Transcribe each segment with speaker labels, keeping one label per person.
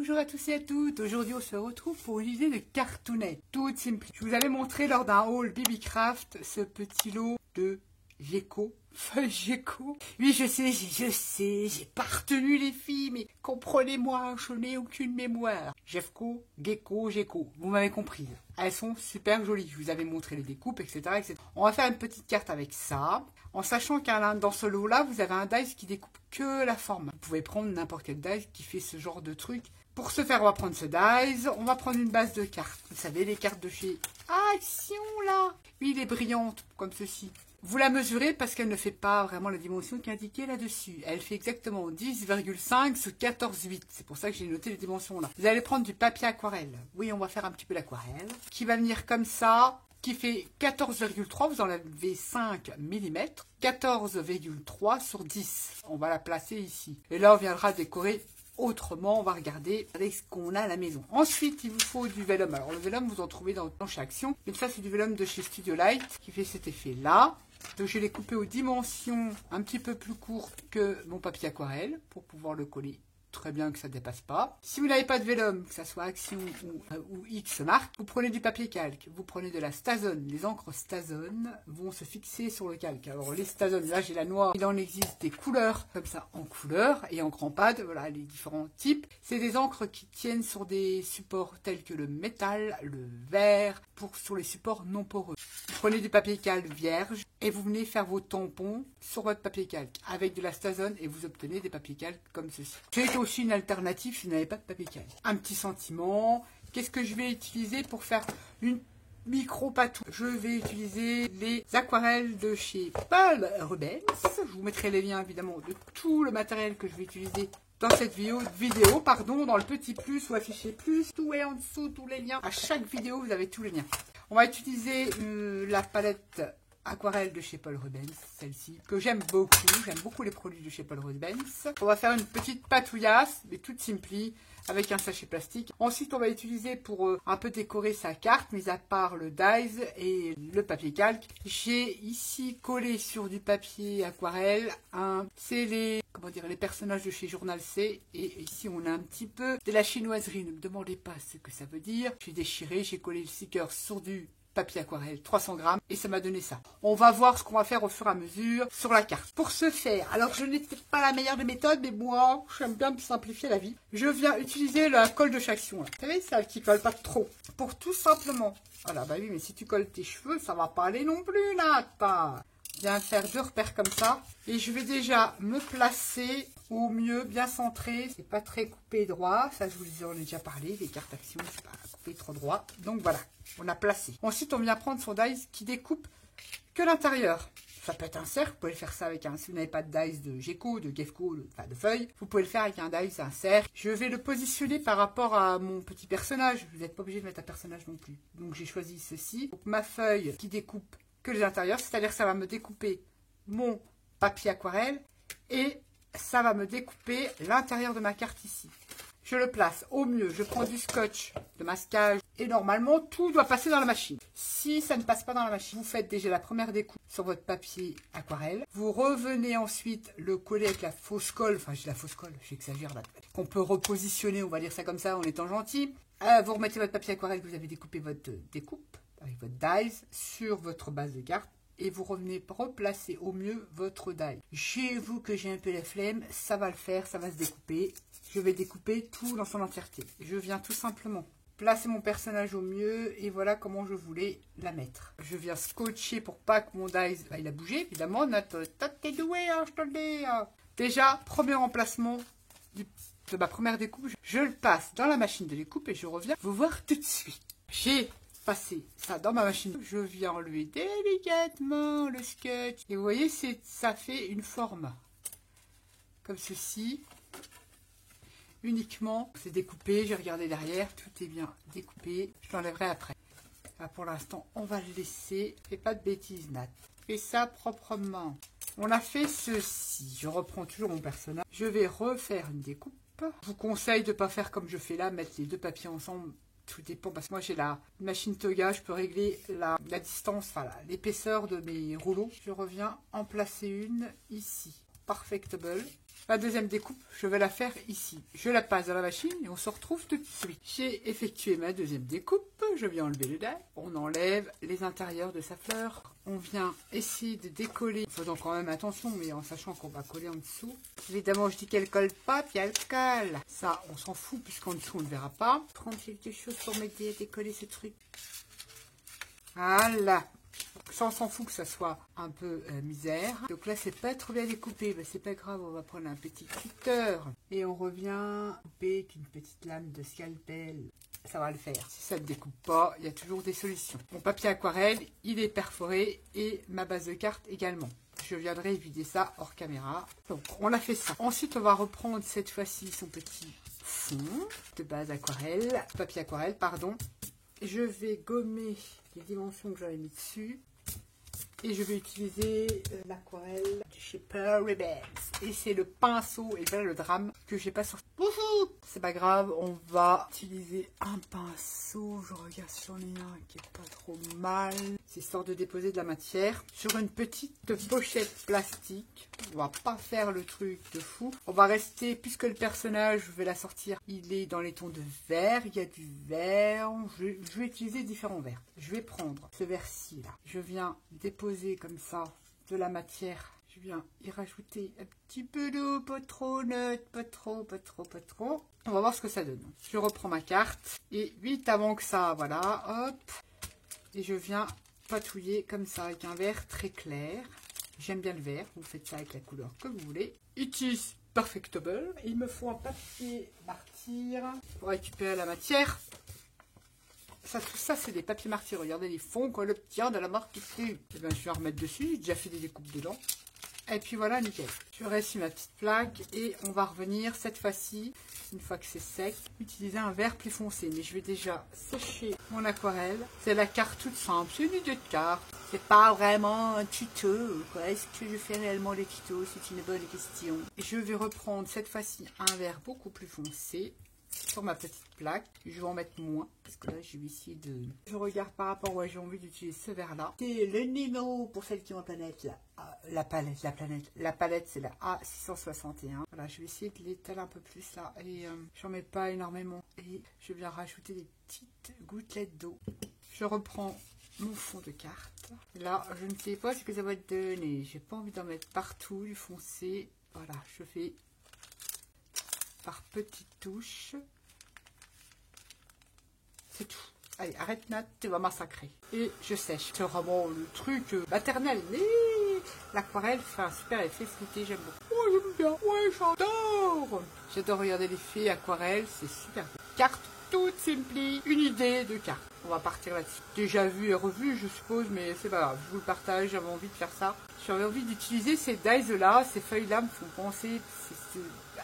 Speaker 1: Bonjour à tous et à toutes, aujourd'hui on se retrouve pour une idée de cartounet, toute simple. Je vous avais montré lors d'un haul BBcraft ce petit lot de gecko, feuilles gecko. Oui je sais, j'ai pas retenu les filles, mais comprenez-moi, je n'ai aucune mémoire. Jeffco, gecko, gecko, vous m'avez compris. Elles sont super jolies, je vous avais montré les découpes, etc., etc. On va faire une petite carte avec ça, en sachant qu'à dans ce lot-là, vous avez un dice qui découpe que la forme. Vous pouvez prendre n'importe quel dice qui fait ce genre de truc. Pour ce faire, on va prendre ce dice, on va prendre une base de cartes. Vous savez, les cartes de chez Action, là. Oui, les brillantes, comme ceci. Vous la mesurez parce qu'elle ne fait pas vraiment la dimension qui est indiquée là-dessus. Elle fait exactement 10,5 sur 14,8. C'est pour ça que j'ai noté les dimensions là. Vous allez prendre du papier aquarelle. Oui, on va faire un petit peu l'aquarelle. Qui va venir comme ça, qui fait 14,3. Vous enlevez 5 mm. 14,3 sur 10. On va la placer ici. Et là, on viendra décorer autrement. On va regarder avec ce qu'on a à la maison. Ensuite, il vous faut du vélum. Alors, le vélum, vous en trouvez dans chez Action. Mais ça, c'est du vélum de chez Studio Light qui fait cet effet-là. Donc je l'ai coupé aux dimensions un petit peu plus courtes que mon papier aquarelle pour pouvoir le coller très bien que ça ne dépasse pas. Si vous n'avez pas de vélum, que ça soit Action ou X marque, vous prenez du papier calque, vous prenez de la Stazone. Les encres Stazone vont se fixer sur le calque. Alors les Stazone, là j'ai la noire, il en existe des couleurs comme ça en couleur et en grand pad, voilà les différents types. C'est des encres qui tiennent sur des supports tels que le métal, le verre, sur les supports non poreux. Vous prenez du papier calque vierge et vous venez faire vos tampons sur votre papier calque avec de la Stazone et vous obtenez des papiers calques comme ceci. C'est aussi une alternative si vous n'avez pas de papier calque. Un petit sentiment, qu'est-ce que je vais utiliser pour faire une micro patou? Je vais utiliser les aquarelles de chez Paul Rubens. Je vous mettrai les liens évidemment de tout le matériel que je vais utiliser dans cette vidéo, dans le petit plus ou affiché plus, tout est en dessous, tous les liens. À chaque vidéo, vous avez tous les liens. On va utiliser la palette aquarelle de chez Paul Rubens, celle-ci, que j'aime beaucoup. J'aime beaucoup les produits de chez Paul Rubens. On va faire une petite patouillasse, mais toute simplie, avec un sachet plastique. Ensuite, on va utiliser pour un peu décorer sa carte, mis à part le dies et le papier calque. J'ai ici collé sur du papier aquarelle, c'est les personnages de chez Journal C. Et ici, on a un petit peu de la chinoiserie. Ne me demandez pas ce que ça veut dire. J'ai déchiré, j'ai collé le sticker sur du papier aquarelle 300 grammes et ça m'a donné ça. On va voir ce qu'on va faire au fur et à mesure sur la carte. Pour ce faire, alors je n'étais pas la meilleure des méthodes, mais moi j'aime bien me simplifier la vie. Je viens utiliser la colle de chez Action. Vous savez, celle qui colle pas trop. Pour tout simplement. Voilà, bah oui, mais si tu colles tes cheveux, ça va pas aller non plus là. Je viens faire 2 repères comme ça. Et je vais déjà me placer au mieux, bien centré. C'est pas très coupé droit. Ça, je vous en ai déjà parlé. Les cartes Action, c'est pas coupé trop droit. Donc voilà, on a placé. Ensuite, on vient prendre son dice qui découpe que l'intérieur. Ça peut être un cercle. Vous pouvez faire ça avec un... Si vous n'avez pas de dice de gecko, de geffco, de feuille, vous pouvez le faire avec un dice, un cercle. Je vais le positionner par rapport à mon petit personnage. Vous n'êtes pas obligé de mettre un personnage non plus. Donc j'ai choisi ceci. Donc ma feuille qui découpe que les intérieurs, c'est-à-dire que ça va me découper mon papier aquarelle et ça va me découper l'intérieur de ma carte ici. Je le place au mieux, je prends du scotch de masquage et normalement tout doit passer dans la machine. Si ça ne passe pas dans la machine, vous faites déjà la première découpe sur votre papier aquarelle. Vous revenez ensuite le coller avec la fausse colle, enfin j'ai la fausse colle, j'exagère là, qu'on peut repositionner, on va dire ça comme ça en étant gentil. Vous remettez votre papier aquarelle que vous avez découpé votre découpe avec votre dies sur votre base de carte et vous revenez replacer au mieux votre die. J'avoue que j'ai un peu la flemme, ça va le faire, ça va se découper. Je vais découper tout dans son entièreté. Je viens tout simplement placer mon personnage au mieux et voilà comment je voulais la mettre. Je viens scotcher pour pas que mon dies, il a bougé évidemment, t'es doué, hein, je te le dis. Hein. Déjà, premier emplacement de ma première découpe, je le passe dans la machine de découpe et je reviens vous voir tout de suite. J'ai passer ça dans ma machine. Je viens enlever délicatement le scotch. Et vous voyez, ça fait une forme. Comme ceci. Uniquement, c'est découpé. J'ai regardé derrière. Tout est bien découpé. Je l'enlèverai après. Là, pour l'instant, on va le laisser. Fais pas de bêtises, Nat. Fais ça proprement. On a fait ceci. Je reprends toujours mon personnage. Je vais refaire une découpe. Je vous conseille de ne pas faire comme je fais là. Mettre les 2 papiers ensemble. Tout dépend parce que moi j'ai la machine Toga, je peux régler la distance, enfin l'épaisseur de mes rouleaux. Je reviens en placer une ici. Perfectable. La deuxième découpe, je vais la faire ici. Je la passe dans la machine et on se retrouve tout de suite. J'ai effectué ma deuxième découpe. Je viens enlever le die. On enlève les intérieurs de sa fleur. On vient essayer de décoller, en faisant quand même attention, mais en sachant qu'on va coller en dessous. Évidemment, je dis qu'elle colle pas, puis elle colle. Ça, on s'en fout, puisqu'en dessous, on ne verra pas. Prendre quelque chose pour m'aider à décoller ce truc. Voilà. Ça, on s'en fout que ça soit un peu misère. Donc là, c'est pas trop bien découpé. Mais c'est pas grave, on va prendre un petit cutter. Et on revient couper avec une petite lame de scalpel. Ça va le faire. Si ça ne découpe pas, il y a toujours des solutions. Mon papier aquarelle, il est perforé et ma base de carte également. Je viendrai vider ça hors caméra. Donc, on a fait ça. Ensuite, on va reprendre cette fois-ci son petit fond de base aquarelle, papier aquarelle, pardon. Je vais gommer les dimensions que j'avais mis dessus. Et je vais utiliser l'aquarelle de chez Pearl Ribbons. Et c'est le pinceau, et voilà le drame, que j'ai pas sorti. C'est pas grave, on va utiliser un pinceau. Je regarde si j'en ai un qui est pas trop mal. C'est histoire de déposer de la matière sur une petite pochette plastique. On va pas faire le truc de fou. On va rester, puisque le personnage, je vais la sortir, il est dans les tons de vert. Il y a du vert. Je vais utiliser différents verts. Je vais prendre ce vert-ci là. Je viens déposer comme ça de la matière. Je viens y rajouter un petit peu d'eau, pas trop neutre, pas trop. On va voir ce que ça donne. Je reprends ma carte et vite avant que ça, voilà, hop. Et je viens patouiller comme ça avec un vert très clair. J'aime bien le vert, vous faites ça avec la couleur que vous voulez. It is perfectable. Il me faut un papier martyr pour récupérer la matière. Ça, tout ça, c'est des papiers martyrs. Regardez les fonds qu'on obtient de la marque ici. Et bien, je vais en remettre dessus. J'ai déjà fait des découpes dedans. Et puis voilà, nickel. Je réussis ma petite plaque et on va revenir cette fois-ci, une fois que c'est sec, utiliser un vert plus foncé. Mais je vais déjà sécher mon aquarelle. C'est la carte toute simple. C'est une idée de carte. C'est pas vraiment un tuto, quoi. Est-ce que je fais réellement les tutos? C'est une bonne question. Et je vais reprendre cette fois-ci un vert beaucoup plus foncé sur ma petite plaque. Je vais en mettre moins parce que là je vais essayer de... Je regarde par rapport où j'ai envie d'utiliser ce vert là. C'est le Nino pour celle qui ont la planète là. La palette c'est la A661. Voilà, je vais essayer de l'étaler un peu plus là et j'en mets pas énormément et je viens rajouter des petites gouttelettes d'eau. Je reprends mon fond de carte. Là je ne sais pas ce que ça va donner. J'ai pas envie d'en mettre partout du foncé. Voilà, je fais par petites touches. C'est tout. Allez, arrête Nat, tu vas massacrer. Et je sèche. C'est vraiment le truc maternel. Mais l'aquarelle fait un super effet flouté, j'aime beaucoup. Oh, j'aime bien. Ouais, j'adore. J'adore regarder l'effet aquarelle, c'est super beau. Carte toute simple, une idée de carte. On va partir là-dessus. Déjà vu et revu, je suppose, mais c'est pas grave. Je vous le partage, j'avais envie de faire ça. J'avais envie d'utiliser ces dies-là, ces feuilles-là me font penser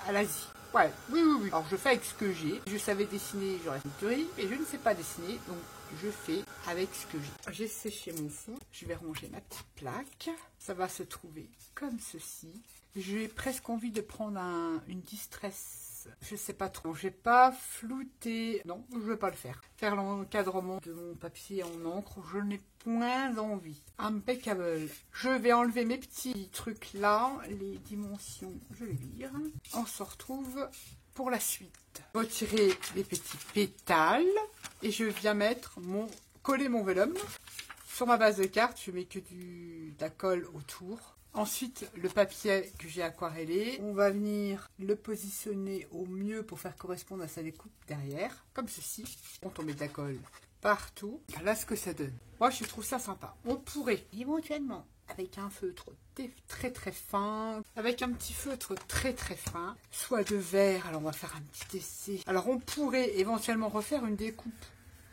Speaker 1: à l'Asie. Ouais, oui. Alors je fais avec ce que j'ai. Je savais dessiner, j'aurais fait une théorie, mais je ne sais pas dessiner, donc je fais avec ce que j'ai. J'ai séché mon fond, je vais ranger ma petite plaque. Ça va se trouver comme ceci. J'ai presque envie de prendre une distress. Je sais pas trop. Je vais pas flouter. Non, je vais pas le faire. Faire l'encadrement de mon papier en encre, je n'ai point envie. Impeccable. Je vais enlever mes petits trucs là. Les dimensions, je les vire. On se retrouve pour la suite. Retirer les petits pétales. Et je viens coller mon vélum. Sur ma base de carte, je mets que de la colle autour. Ensuite, le papier que j'ai aquarellé, on va venir le positionner au mieux pour faire correspondre à sa découpe derrière, comme ceci. On met de la colle partout. Voilà ce que ça donne. Moi, je trouve ça sympa. On pourrait éventuellement, avec un feutre très fin, avec un petit feutre très fin, soit de verre. Alors, on va faire un petit essai. Alors, on pourrait éventuellement refaire une découpe.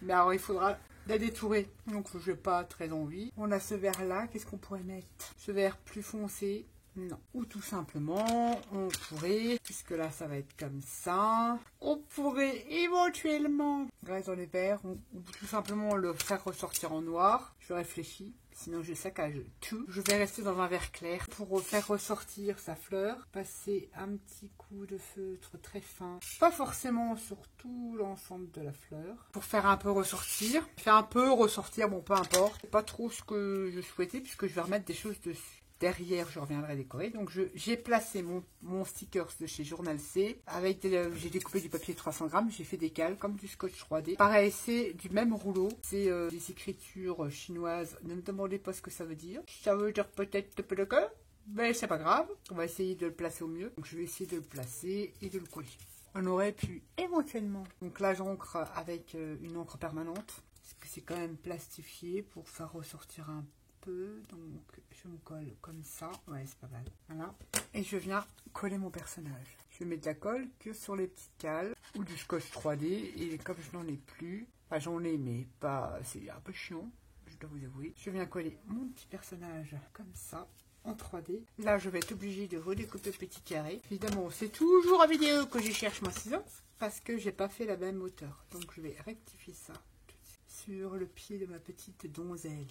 Speaker 1: Mais alors, il faudra la détourer, donc je n'ai pas très envie. On a ce vert là, qu'est-ce qu'on pourrait mettre? Ce vert plus foncé, non. Ou tout simplement, on pourrait, puisque là ça va être comme ça, on pourrait éventuellement, grâce dans les verts, ou tout simplement le faire ressortir en noir. Je réfléchis. Sinon je saccage tout. Je vais rester dans un vert clair pour faire ressortir sa fleur. Passer un petit coup de feutre très fin. Pas forcément sur tout l'ensemble de la fleur. Pour faire un peu ressortir. Faire un peu ressortir, bon peu importe. C'est pas trop ce que je souhaitais puisque je vais remettre des choses dessus. derrière, je reviendrai décorer. Donc, j'ai placé mon stickers de chez Journal C. J'ai découpé du papier 300 grammes. J'ai fait des cales comme du scotch 3D. Pareil, c'est du même rouleau. C'est des écritures chinoises. Ne me demandez pas ce que ça veut dire. Ça veut dire peut-être le cœur. Mais c'est pas grave. On va essayer de le placer au mieux. Donc, je vais essayer de le placer et de le coller. On aurait pu éventuellement. Donc là, j'encre avec une encre permanente. Parce que c'est quand même plastifié pour faire ressortir un peu. Donc je me colle comme ça. Ouais, c'est pas mal. Voilà. Et je viens coller mon personnage. Je mets de la colle que sur les petites cales. Ou du scotch 3D. Et comme je n'en ai plus. Enfin, j'en ai, mais pas. C'est un peu chiant. Je dois vous avouer. Je viens coller mon petit personnage comme ça. En 3D. Là, je vais être obligée de redécouper le petit carré. Évidemment, c'est toujours en vidéo que je cherche mon ciseau parce que j'ai pas fait la même hauteur. Donc, je vais rectifier ça tout de suite sur le pied de ma petite donzelle.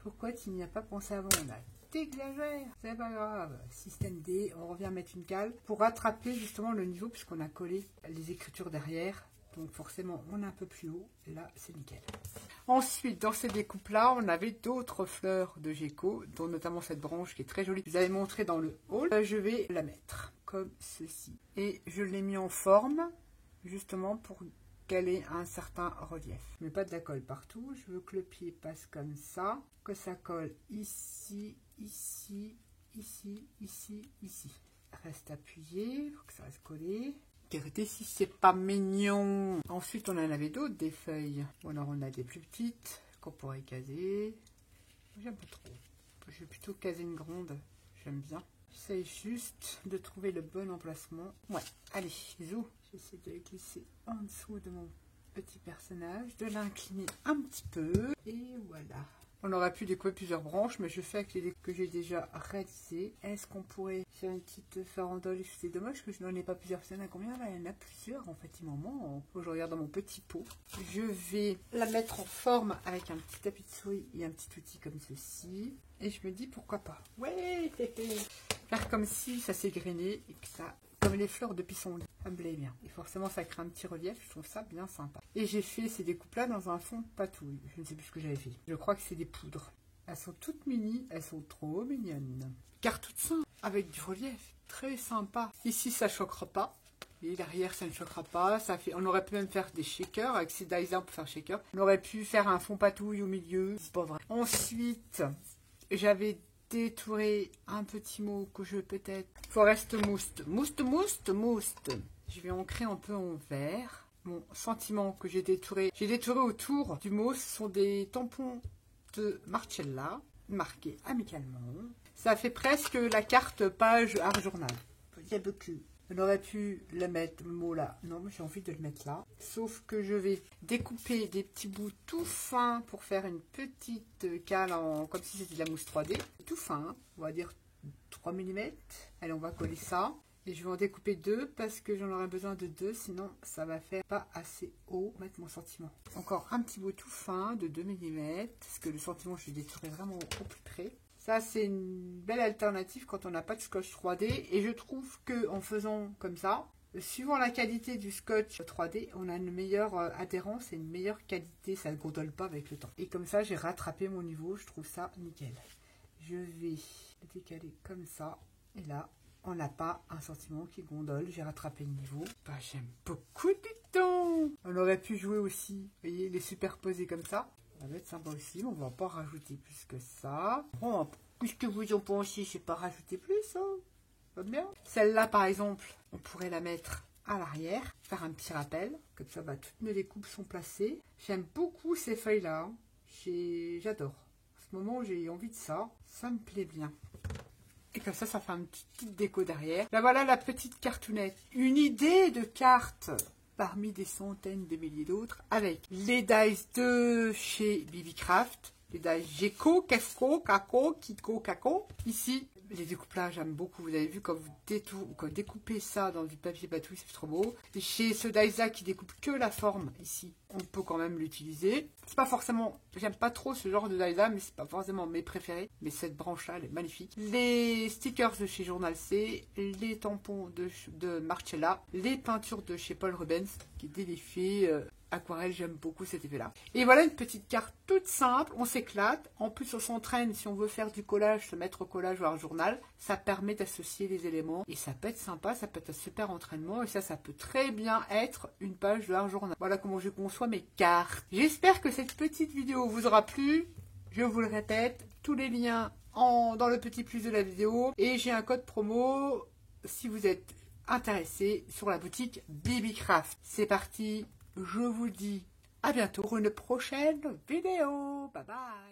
Speaker 1: Pourquoi tu n'y as pas pensé avant? On a t'exagères, c'est pas grave. Système D, on revient mettre une cale pour rattraper justement le niveau puisqu'on a collé les écritures derrière. Donc forcément, on est un peu plus haut. Et là, c'est nickel. Ensuite, dans ces découpes-là, on avait d'autres fleurs de gecko, dont notamment cette branche qui est très jolie. Je vous avais montré dans le haul. Je vais la mettre comme ceci. Et je l'ai mis en forme, justement pour qu'elle ait un certain relief. Je ne mets pas de la colle partout. Je veux que le pied passe comme ça. Que ça colle ici, ici, ici, ici, ici. Reste appuyé. Il faut que ça reste collé. Regardez si c'est pas mignon. Ensuite, on en avait d'autres, des feuilles. Bon, alors, on a des plus petites qu'on pourrait caser. J'aime pas trop. Je vais plutôt caser une grande. J'aime bien. J'essaie juste de trouver le bon emplacement. Ouais, allez, zou. J'essaie de glisser en dessous de mon petit personnage, de l'incliner un petit peu. Et voilà. On aurait pu découper plusieurs branches, mais je fais avec les découpes que j'ai déjà réalisées. Est-ce qu'on pourrait faire une petite farandole? C'est dommage que je n'en ai pas plusieurs. Il y en a combien là? Il y en a plusieurs en fait. Je regarde dans mon petit pot. Je vais la mettre en forme avec un petit tapis de souris et un petit outil comme ceci. Et je me dis pourquoi pas. Ouais. Faire comme si ça s'est grainé et que ça... Comme les fleurs de pissenlit, ça me plaît bien. Et forcément, ça crée un petit relief, je trouve ça bien sympa. Et j'ai fait ces découpes-là dans un fond de patouille. Je ne sais plus ce que j'avais fait. Je crois que c'est des poudres. Elles sont toutes mini, elles sont trop mignonnes. Car toutes simples, avec du relief, très sympa. Ici, ça ne choquera pas. Et derrière, ça ne choquera pas. On aurait pu même faire des shakers, avec ces dies-là pour faire shaker. On aurait pu faire un fond patouille au milieu. C'est pas vrai. Ensuite, j'avais détourer un petit mot que je peut-être... Forest Mouste. Mouste. Je vais ancrer un peu en vert. Mon sentiment que j'ai détouré autour du mot, ce sont des tampons de Marcella, marqués amicalement. Ça fait presque la carte page art journal. Il y a beaucoup. On aurait pu le mettre, le mot là. Non, mais j'ai envie de le mettre là. Sauf que je vais découper des petits bouts tout fins pour faire une petite cale comme si c'était de la mousse 3D. Tout fin, hein. On va dire 3 mm. Allez, on va coller ça. Et je vais en découper 2 parce que j'en aurai besoin de 2. Sinon, ça va faire pas assez haut. Mettre mon sentiment. Encore un petit bout tout fin de 2 mm. Parce que le sentiment, je l'ai détouré vraiment au plus près. Ça, c'est une belle alternative quand on n'a pas de scotch 3D. Et je trouve qu'en faisant comme ça, suivant la qualité du scotch 3D, on a une meilleure adhérence et une meilleure qualité. Ça ne gondole pas avec le temps. Et comme ça, j'ai rattrapé mon niveau. Je trouve ça nickel. Je vais le décaler comme ça. Et là, on n'a pas un sentiment qui gondole. J'ai rattrapé le niveau. Bah, j'aime beaucoup du temps. On aurait pu jouer aussi, vous voyez, les superposer comme ça. Ça va être sympa aussi, mais on va pas rajouter plus que ça. Bon, puisque vous en pensez, je vais pas rajouter plus, hein. Pas bien. Celle-là, par exemple, on pourrait la mettre à l'arrière, faire un petit rappel. Comme ça, bah, toutes mes découpes sont placées. J'aime beaucoup ces feuilles-là. J'adore. En ce moment, j'ai envie de ça. Ça me plaît bien. Et comme ça, ça fait une petite déco derrière. Là, voilà la petite cartoonette. Une idée de carte parmi des centaines de milliers d'autres, avec les dies de chez BBcraft, les dies Gecko, Casco, Caco, Kiko, Caco. Ici, les découplages, j'aime beaucoup. Vous avez vu quand vous découpez ça dans du papier patouille, c'est trop beau. Et chez ce dies-là qui découpe que la forme, ici, on peut quand même l'utiliser. C'est pas forcément, j'aime pas trop ce genre de dies-là, mais c'est pas forcément mes préférés. Mais cette branche-là, elle est magnifique. Les stickers de chez Journal C, les tampons de Marcella, les peintures de chez Paul Rubens, qui est délifié. aquarelle, j'aime beaucoup cet effet-là. Et voilà une petite carte toute simple, on s'éclate. En plus, on s'entraîne si on veut faire du collage, se mettre au collage ou à un journal. Ça permet d'associer les éléments et ça peut être sympa, ça peut être un super entraînement. Et ça peut très bien être une page de art journal. Voilà comment je conçois mes cartes. J'espère que cette petite vidéo vous aura plu. Je vous le répète, tous les liens dans le petit plus de la vidéo. Et j'ai un code promo si vous êtes intéressé sur la boutique Bibicraft. C'est parti, je vous dis à bientôt pour une prochaine vidéo. Bye bye.